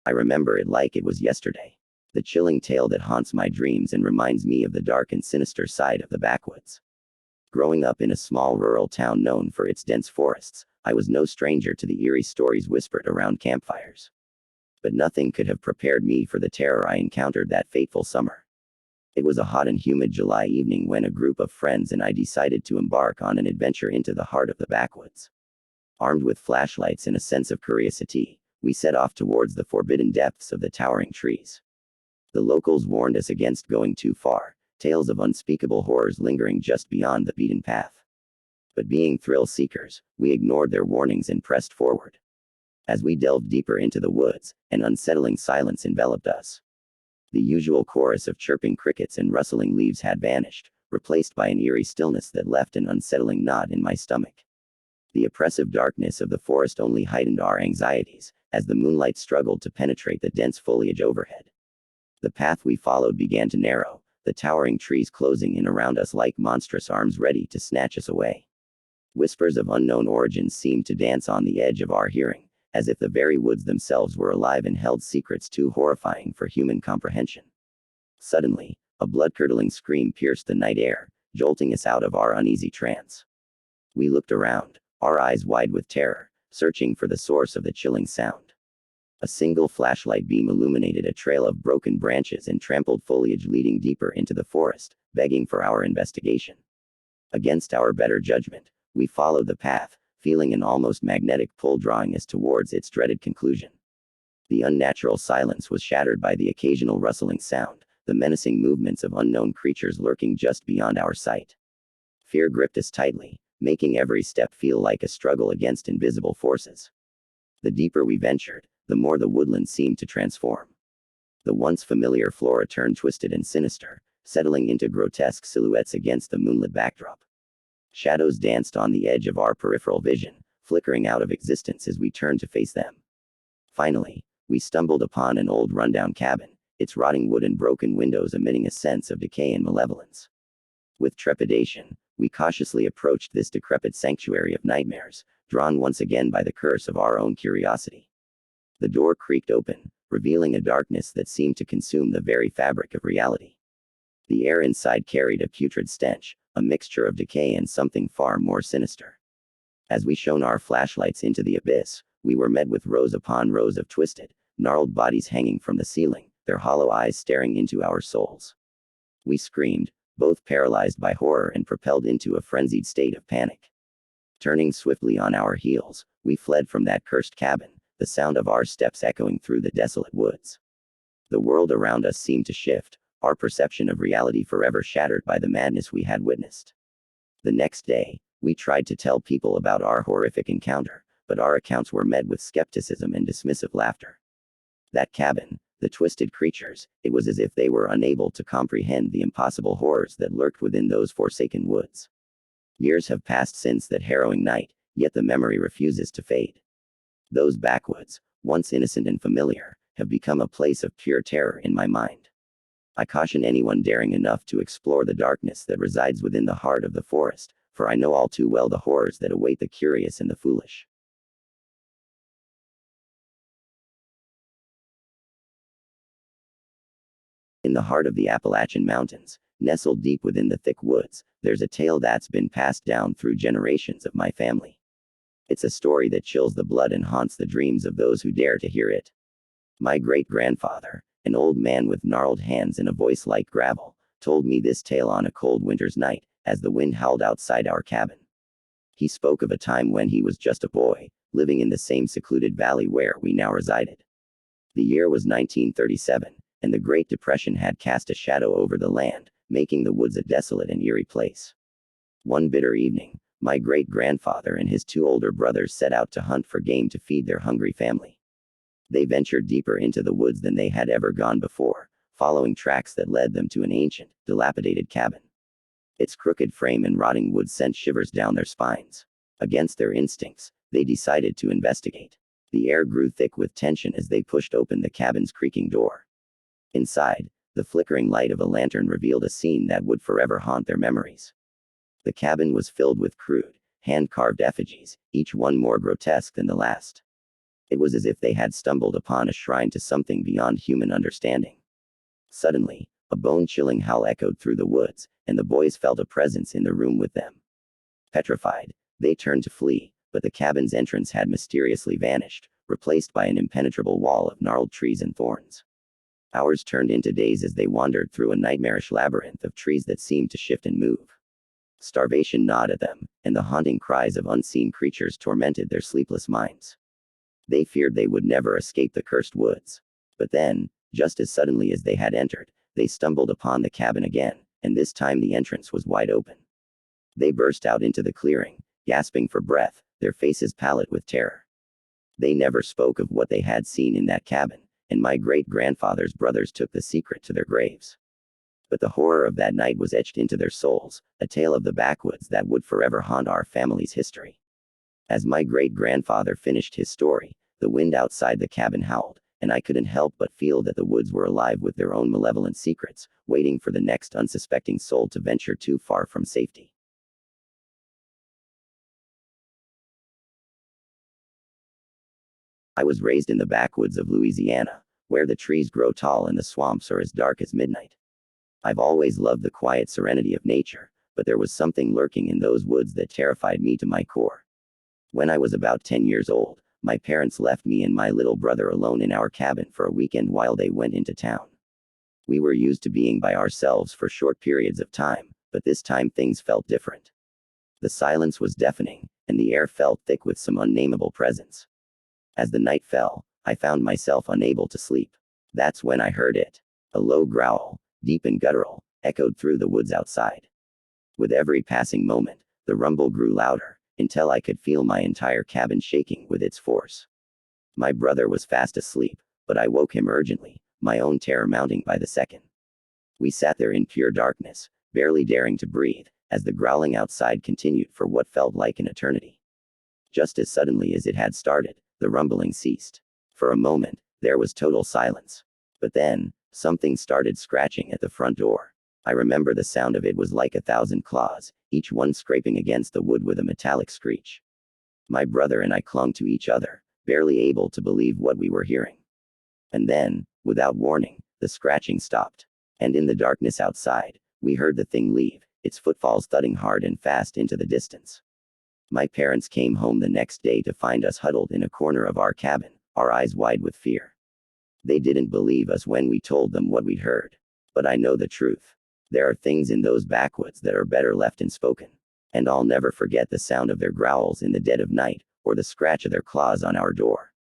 I remember it like it was yesterday. The chilling tale that haunts my dreams and reminds me of the dark and sinister side of the backwoods. Growing up in a small rural town known for its dense forests, I was no stranger to the eerie stories whispered around campfires. But nothing could have prepared me for the terror I encountered that fateful summer. It was a hot and humid July evening when a group of friends and I decided to embark on an adventure into the heart of the backwoods. Armed with flashlights and a sense of curiosity, we set off towards the forbidden depths of the towering trees. The locals warned us against going too far, tales of unspeakable horrors lingering just beyond the beaten path. But being thrill seekers, we ignored their warnings and pressed forward. As we delved deeper into the woods, an unsettling silence enveloped us. The usual chorus of chirping crickets and rustling leaves had vanished, replaced by an eerie stillness that left an unsettling knot in my stomach. The oppressive darkness of the forest only heightened our anxieties, as the moonlight struggled to penetrate the dense foliage overhead. The path we followed began to narrow, the towering trees closing in around us like monstrous arms ready to snatch us away. Whispers of unknown origins seemed to dance on the edge of our hearing, as if the very woods themselves were alive and held secrets too horrifying for human comprehension. Suddenly, a blood-curdling scream pierced the night air, jolting us out of our uneasy trance. We looked around, our eyes wide with terror, searching for the source of the chilling sound. A single flashlight beam illuminated a trail of broken branches and trampled foliage leading deeper into the forest, begging for our investigation. Against our better judgment, we followed the path, feeling an almost magnetic pull drawing us towards its dreaded conclusion. The unnatural silence was shattered by the occasional rustling sound, the menacing movements of unknown creatures lurking just beyond our sight. Fear gripped us tightly, making every step feel like a struggle against invisible forces. The deeper we ventured, the more the woodland seemed to transform. The once familiar flora turned twisted and sinister, settling into grotesque silhouettes against the moonlit backdrop. Shadows danced on the edge of our peripheral vision, flickering out of existence as we turned to face them. Finally, we stumbled upon an old rundown cabin, its rotting wood and broken windows emitting a sense of decay and malevolence. With trepidation, we cautiously approached this decrepit sanctuary of nightmares, drawn once again by the curse of our own curiosity. The door creaked open, revealing a darkness that seemed to consume the very fabric of reality. The air inside carried a putrid stench, a mixture of decay and something far more sinister. As we shone our flashlights into the abyss, we were met with rows upon rows of twisted, gnarled bodies hanging from the ceiling, their hollow eyes staring into our souls. We screamed, both paralyzed by horror and propelled into a frenzied state of panic. Turning swiftly on our heels, we fled from that cursed cabin, the sound of our steps echoing through the desolate woods. The world around us seemed to shift, our perception of reality forever shattered by the madness we had witnessed. The next day, we tried to tell people about our horrific encounter, but our accounts were met with skepticism and dismissive laughter. That cabin, the twisted creatures, it was as if they were unable to comprehend the impossible horrors that lurked within those forsaken woods. Years have passed since that harrowing night, yet the memory refuses to fade. Those backwoods, once innocent and familiar, have become a place of pure terror in my mind. I caution anyone daring enough to explore the darkness that resides within the heart of the forest, for I know all too well the horrors that await the curious and the foolish. In the heart of the Appalachian Mountains, nestled deep within the thick woods, there's a tale that's been passed down through generations of my family. It's a story that chills the blood and haunts the dreams of those who dare to hear it. My great-grandfather, an old man with gnarled hands and a voice like gravel, told me this tale on a cold winter's night, as the wind howled outside our cabin. He spoke of a time when he was just a boy, living in the same secluded valley where we now resided. The year was 1937, and the Great Depression had cast a shadow over the land, making the woods a desolate and eerie place. One bitter evening, my great-grandfather and his two older brothers set out to hunt for game to feed their hungry family. They ventured deeper into the woods than they had ever gone before, following tracks that led them to an ancient, dilapidated cabin. Its crooked frame and rotting wood sent shivers down their spines. Against their instincts, they decided to investigate. The air grew thick with tension as they pushed open the cabin's creaking door. Inside, the flickering light of a lantern revealed a scene that would forever haunt their memories. The cabin was filled with crude, hand-carved effigies, each one more grotesque than the last. It was as if they had stumbled upon a shrine to something beyond human understanding. Suddenly, a bone-chilling howl echoed through the woods, and the boys felt a presence in the room with them. Petrified, they turned to flee, but the cabin's entrance had mysteriously vanished, replaced by an impenetrable wall of gnarled trees and thorns. Hours turned into days as they wandered through a nightmarish labyrinth of trees that seemed to shift and move. Starvation gnawed at them, and the haunting cries of unseen creatures tormented their sleepless minds. They feared they would never escape the cursed woods. But then, just as suddenly as they had entered, they stumbled upon the cabin again, and this time the entrance was wide open. They burst out into the clearing, gasping for breath, their faces pallid with terror. They never spoke of what they had seen in that cabin, and my great-grandfather's brothers took the secret to their graves. But the horror of that night was etched into their souls, a tale of the backwoods that would forever haunt our family's history. As my great-grandfather finished his story, the wind outside the cabin howled, and I couldn't help but feel that the woods were alive with their own malevolent secrets, waiting for the next unsuspecting soul to venture too far from safety. I was raised in the backwoods of Louisiana, where the trees grow tall and the swamps are as dark as midnight. I've always loved the quiet serenity of nature, but there was something lurking in those woods that terrified me to my core. When I was about 10 years old, my parents left me and my little brother alone in our cabin for a weekend while they went into town. We were used to being by ourselves for short periods of time, but this time things felt different. The silence was deafening, and the air felt thick with some unnameable presence. As the night fell, I found myself unable to sleep. That's when I heard it. A low growl, deep and guttural, echoed through the woods outside. With every passing moment, the rumble grew louder, until I could feel my entire cabin shaking with its force. My brother was fast asleep, but I woke him urgently, my own terror mounting by the second. We sat there in pure darkness, barely daring to breathe, as the growling outside continued for what felt like an eternity. Just as suddenly as it had started, the rumbling ceased. For a moment, there was total silence. But then, something started scratching at the front door. I remember the sound of it was like 1,000 claws, each one scraping against the wood with a metallic screech. My brother and I clung to each other, barely able to believe what we were hearing. And then, without warning, the scratching stopped. And in the darkness outside, we heard the thing leave, its footfalls thudding hard and fast into the distance. My parents came home the next day to find us huddled in a corner of our cabin, our eyes wide with fear. They didn't believe us when we told them what we'd heard. But I know the truth. There are things in those backwoods that are better left unspoken. And I'll never forget the sound of their growls in the dead of night, or the scratch of their claws on our door.